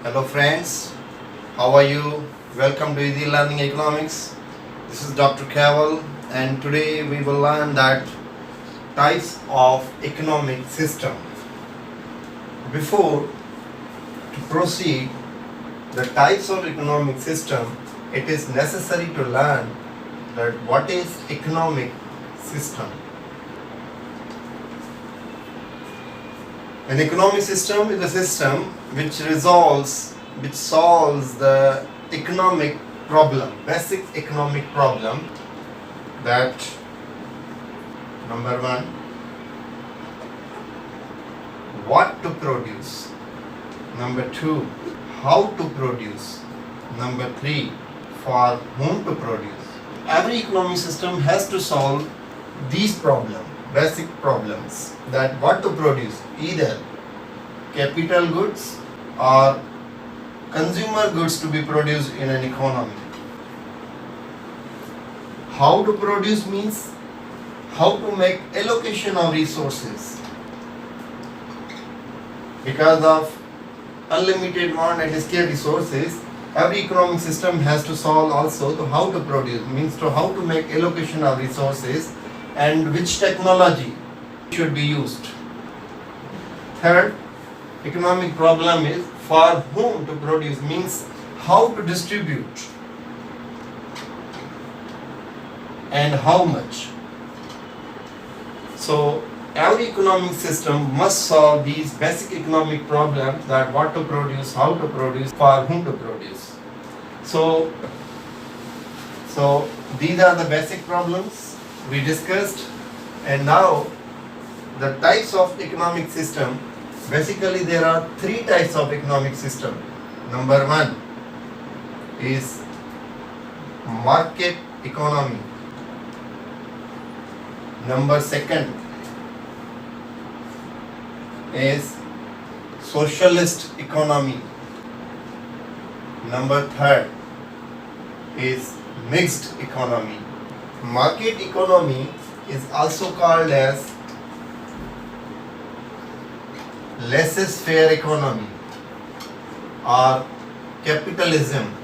Hello friends, how are you? Welcome to Easy Learning Economics. This is Dr. Caval and today we will learn that types of economic system. Before to proceed the types of economic system, it is necessary to learn that what is economic system. An economic system is a system which solves the economic problem, basic economic problem, that number one, what to produce, number two, how to produce, number three, for whom to produce. Every economic system has to solve these problems, basic problems, that what to produce, either capital goods or consumer goods to be produced in an economy. How to produce means how to make allocation of resources. Because of unlimited demand and scarce resources, every economic system has to solve also to how to produce, means to how to make allocation of resources and which technology should be used. Third economic problem is for whom to produce, means how to distribute and how much. So every economic system must solve these basic economic problems, that what to produce, how to produce, for whom to produce. So these are the basic problems we discussed, and now the types of economic system. Basically there are three types of economic system. Number one is market economy. Number second is socialist economy. Number third is mixed economy. Market economy is also called as laissez-faire economy or capitalism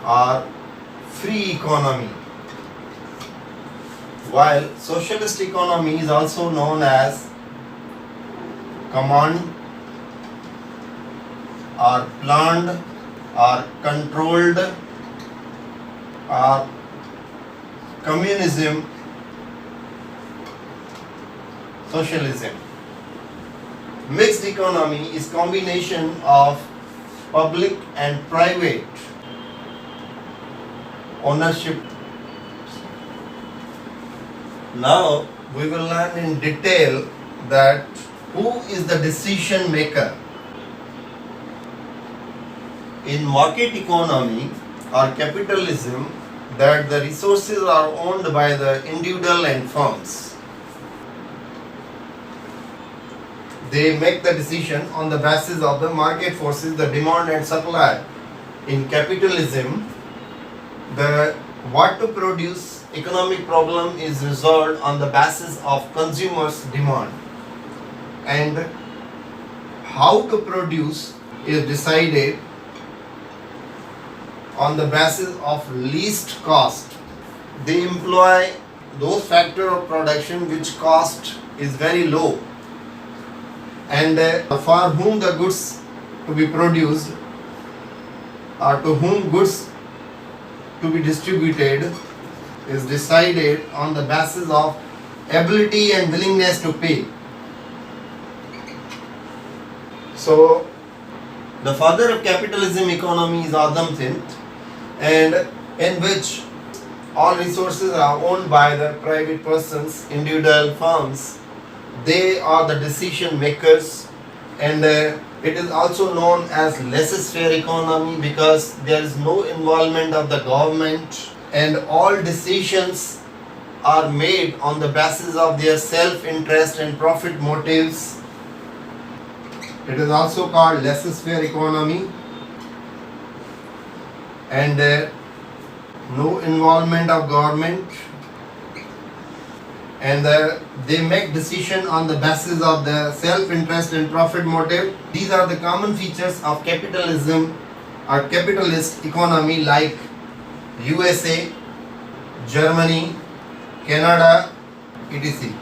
or free economy, while socialist economy is also known as command or planned or controlled or communism, socialism. Mixed economy is combination of public and private ownership. Now we will learn in detail that who is the decision maker. In market economy or capitalism, that the resources are owned by the individual and firms. They make the decision on the basis of the market forces, the demand and supply. In capitalism, the what to produce economic problem is resolved on the basis of consumers' demand, and how to produce is decided on the basis of least cost. They employ those factors of production which cost is very low, and for whom the goods to be produced or to whom goods to be distributed is decided on the basis of ability and willingness to pay. So the father of capitalism economy is Adam Smith, and in which all resources are owned by the private persons, individual firms. They are the decision makers, and it is also known as laissez-faire economy because there is no involvement of the government and all decisions are made on the basis of their self-interest and profit motives. It is also called laissez-faire economy, and no involvement of government and they make decision on the basis of the self-interest and profit motive. These are the common features of capitalism or capitalist economy like USA, Germany, Canada, etc.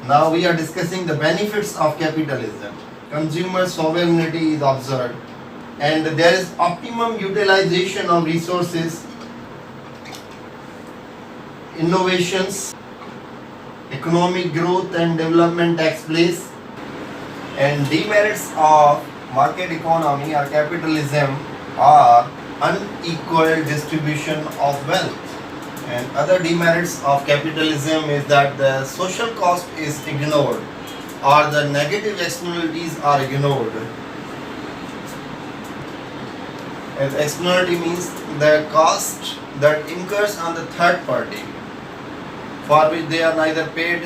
Now we are discussing the benefits of capitalism. Consumer sovereignty is observed and there is optimum utilization of resources, innovations, economic growth and development takes place, and demerits of market economy or capitalism are unequal distribution of wealth. And other demerits of capitalism is that the social cost is ignored or the negative externalities are ignored. And externality means the cost that incurs on the third party for which they are neither paid.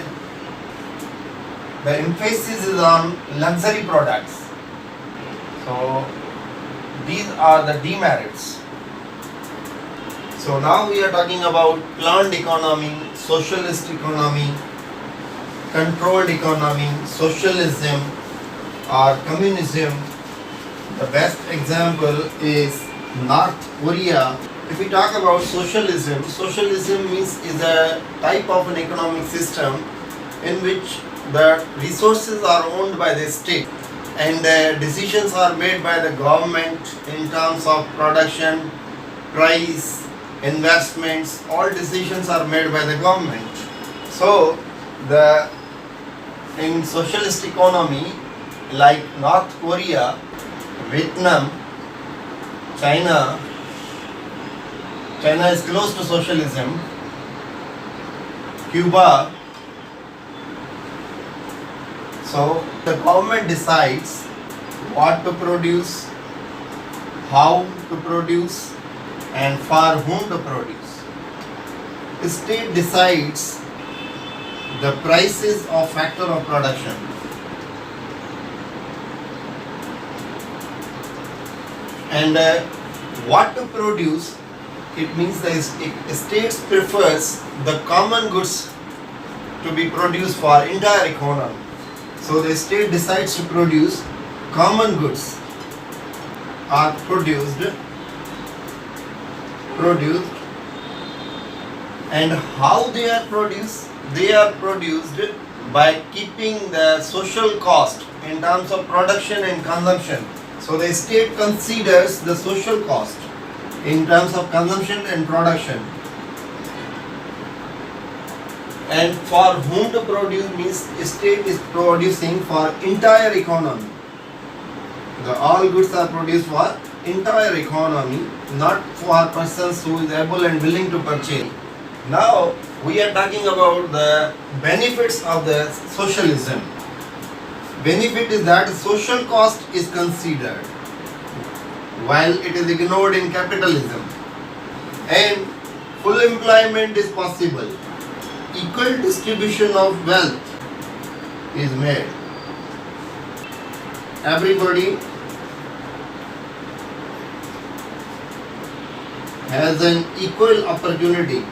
The emphasis is on luxury products. So these are the demerits. So now we are talking about planned economy, socialist economy, controlled economy, socialism or communism. The best example is North Korea. If we talk about socialism, socialism is a type of an economic system in which the resources are owned by the state and decisions are made by the government in terms of production, price, investments. All decisions are made by the government. So in socialist economy like North Korea, Vietnam, China is close to socialism, Cuba. So the government decides what to produce, how to produce and for whom to produce. The state decides the prices of factor of production. And what to produce, it means the state prefers the common goods to be produced for entire economy. So the state decides to produce common goods are produced and how they are produced? They are produced by keeping the social cost in terms of production and consumption. So the state considers the social cost in terms of consumption and production. And for whom to produce means state is producing for entire economy. All goods are produced for entire economy, not for persons who is able and willing to purchase. Now we are talking about the benefits of the socialism. Benefit is that social cost is considered while it is ignored in capitalism, and full employment is possible. Equal distribution of wealth is made. Everybody has an equal opportunity.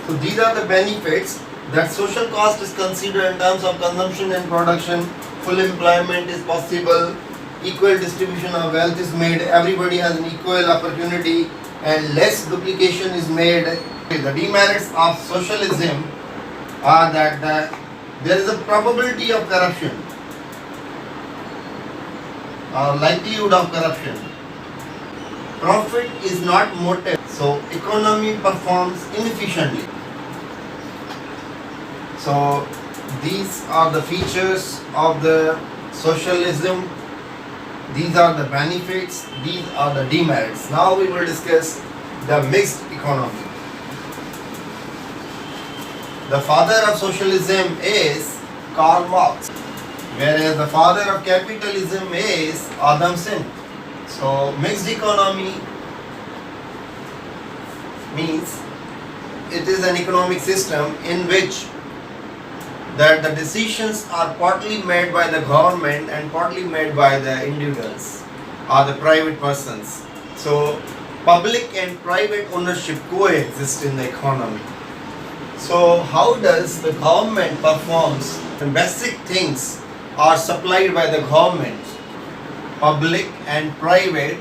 So these are the benefits, that social cost is considered in terms of consumption and production, full employment is possible, equal distribution of wealth is made, everybody has an equal opportunity and less duplication is made. The demerits of socialism are that there is a probability of corruption or likelihood of corruption. Profit is not motive, so economy performs inefficiently. So these are the features of the socialism, these are the benefits, these are the demerits. Now we will discuss the mixed economy. The father of socialism is Karl Marx, whereas the father of capitalism is Adam Smith. So mixed economy means it is an economic system in which that the decisions are partly made by the government and partly made by the individuals or the private persons. So public and private ownership coexist in the economy. So how does the government performs? The basic things are supplied by the government. Public and private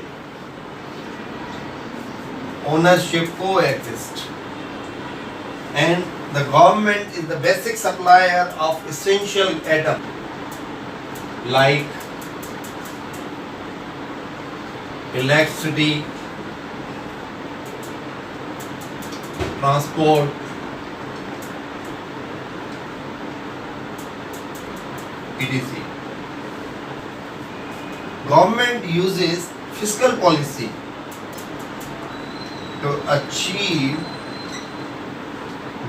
ownership coexist. And the government is the basic supplier of essential items like electricity, transport, etc. Government uses fiscal policy to achieve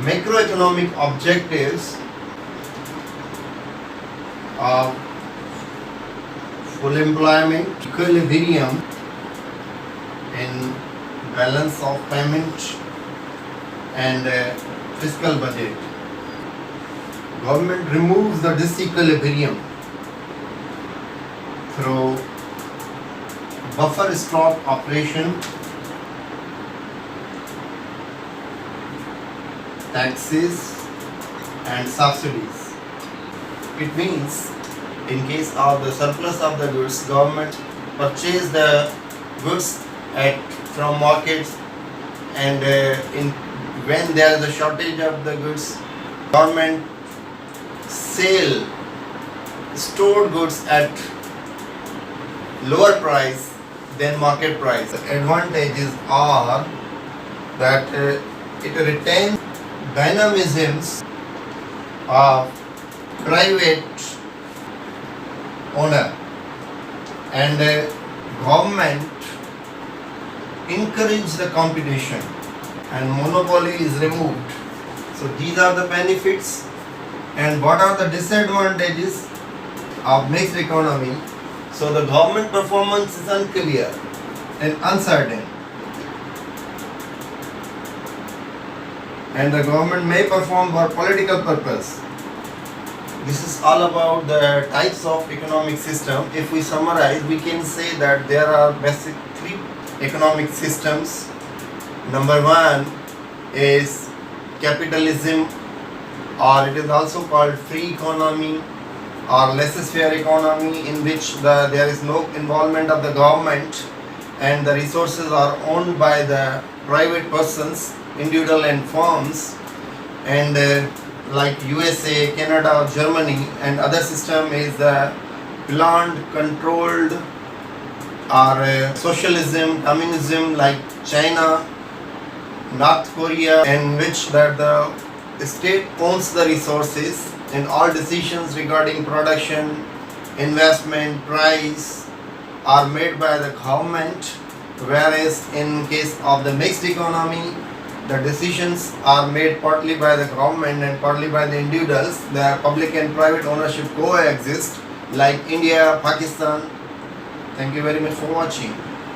macroeconomic objectives of full employment, equilibrium in balance of payment and fiscal budget. Government removes the disequilibrium through buffer stock operation, taxes and subsidies. It means in case of the surplus of the goods, government purchase the goods from markets, and when there is a shortage of the goods, government sell stored goods at lower price than market price. The advantages are that it retains dynamisms of private owner, and government encourage the competition and monopoly is removed. So these are the benefits. And what are the disadvantages of mixed economy? So the government performance is unclear and uncertain, and the government may perform for political purpose. This is all about the types of economic system. If we summarize, we can say that there are basic three economic systems. Number one is capitalism, or it is also called free economy or laissez-faire economy, in which there is no involvement of the government and the resources are owned by the private persons, individual and firms, and like USA, Canada, Germany, and other system is the planned, controlled, or socialism, communism like China, North Korea, in which that the state owns the resources and all decisions regarding production, investment, price are made by the government, whereas in case of the mixed economy, the decisions are made partly by the government and partly by the individuals. The public and private ownership coexist like India, Pakistan. Thank you very much for watching.